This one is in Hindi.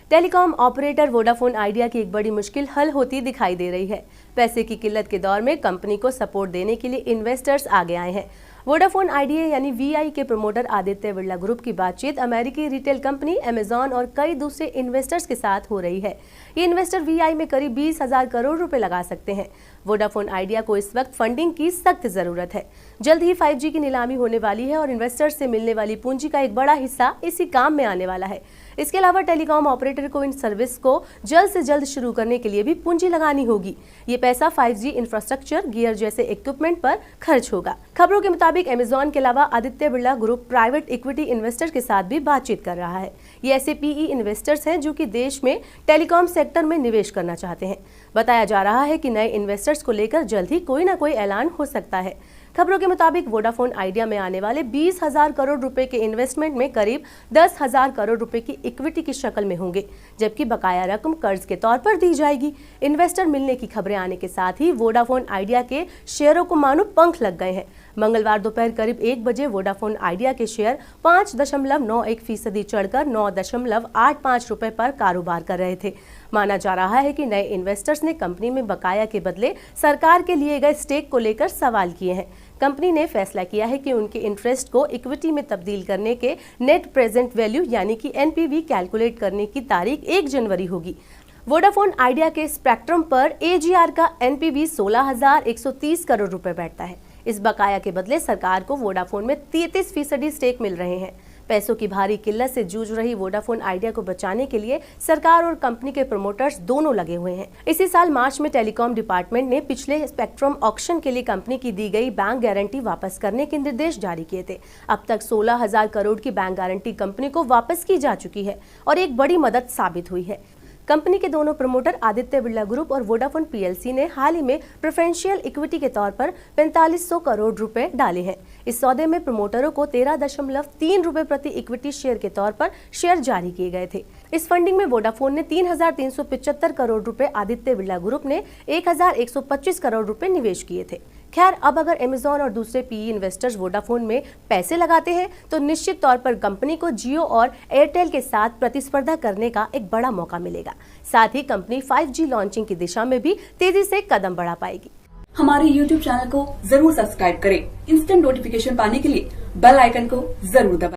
टेलीकॉम ऑपरेटर वोडाफोन आइडिया की एक बड़ी मुश्किल हल होती दिखाई दे रही है। पैसे की किल्लत के दौर में कंपनी को सपोर्ट देने के लिए इन्वेस्टर्स आगे आए हैं। वोडाफोन आइडिया यानी वीआई के प्रमोटर आदित्य बिरला ग्रुप की बातचीत अमेरिकी रिटेल कंपनी अमेजॉन और कई दूसरे इन्वेस्टर्स के साथ हो रही है। ये इन्वेस्टर वीआई में करीब 20,000 करोड़ रुपए लगा सकते हैं। वोडाफोन आइडिया को इस वक्त फंडिंग की सख्त जरूरत है। जल्द ही 5G की नीलामी होने वाली है और इन्वेस्टर्स से मिलने वाली पूंजी का एक बड़ा हिस्सा इसी काम में आने वाला है। इसके अलावा टेलीकॉम ऑपरेटर को इन सर्विस को जल्द से जल्द शुरू करने के लिए भी पूंजी लगानी होगी। ये पैसा 5G इंफ्रास्ट्रक्चर, गियर जैसे इक्विपमेंट पर खर्च होगा। खबरों के मुताबिक अमेजॉन के अलावा Aditya Birla group private equity investor के साथ भी बातचीत कर रहा है। ये ऐसे पीई इन्वेस्टर्स हैं जो कि देश में टेलीकॉम सेक्टर में निवेश करना चाहते हैं। बताया जा रहा है कि नए इन्वेस्टर्स को लेकर जल्द ही कोई न कोई ऐलान हो सकता है। खबरों के मुताबिक वोडाफोन आइडिया में आने वाले 20,000 करोड़ रुपए के इन्वेस्टमेंट में करीब 10,000 करोड़ रुपए की इक्विटी की शक्ल में होंगे, जबकि बकाया रकम कर्ज के तौर पर दी जाएगी। इन्वेस्टर मिलने की खबरें आने के साथ ही वोडाफोन आइडिया के शेयरों को मानो पंख लग गए हैं। मंगलवार दोपहर करीब 1 बजे वोडाफोन आइडिया के शेयर 5.91% चढ़कर 9.85 रुपए पर कारोबार कर रहे थे। माना जा रहा है कि नए इन्वेस्टर्स ने कंपनी में बकाया के बदले सरकार के लिए गए स्टेक को लेकर सवाल किए हैं। कंपनी ने फैसला किया है कि उनके इंटरेस्ट को इक्विटी में तब्दील करने के नेट प्रेजेंट वैल्यू यानी कि एनपीवी कैलकुलेट करने की तारीख 1 जनवरी होगी। वोडाफोन आइडिया के स्पेक्ट्रम पर एजीआर का एनपीवी 16,130 करोड़ रुपए बैठता है। इस बकाया के बदले सरकार को वोडाफोन में 33% स्टेक मिल रहे हैं। पैसों की भारी किल्लत से जूझ रही वोडाफोन आइडिया को बचाने के लिए सरकार और कंपनी के प्रमोटर्स दोनों लगे हुए हैं। इसी साल मार्च में टेलीकॉम डिपार्टमेंट ने पिछले स्पेक्ट्रम ऑक्शन के लिए कंपनी की दी गई बैंक गारंटी वापस करने के निर्देश जारी किए थे। अब तक 16,000 करोड़ की बैंक गारंटी कंपनी को वापस की जा चुकी है और एक बड़ी मदद साबित हुई है। कंपनी के दोनों प्रमोटर आदित्य बिरला ग्रुप और वोडाफोन पीएलसी ने हाल ही में प्रेफरेंशियल इक्विटी के तौर पर 4500 करोड़ रुपए डाले हैं। इस सौदे में प्रमोटरों को 13.3 रुपए प्रति इक्विटी शेयर के तौर पर शेयर जारी किए गए थे। इस फंडिंग में वोडाफोन ने 3,375 करोड़ रुपए, आदित्य बिरला ग्रुप ने 1,125 करोड़ रुपए निवेश किए थे। खैर, अब अगर अमेजॉन और दूसरे पीई इन्वेस्टर्स वोडाफोन में पैसे लगाते हैं तो निश्चित तौर पर कंपनी को जियो और एयरटेल के साथ प्रतिस्पर्धा करने का एक बड़ा मौका मिलेगा। साथ ही कंपनी 5G लॉन्चिंग की दिशा में भी तेजी से कदम बढ़ा पाएगी। हमारे YouTube चैनल को जरूर सब्सक्राइब करें। इंस्टेंट नोटिफिकेशन पाने के लिए बेल आइकन को जरूर दबाएं।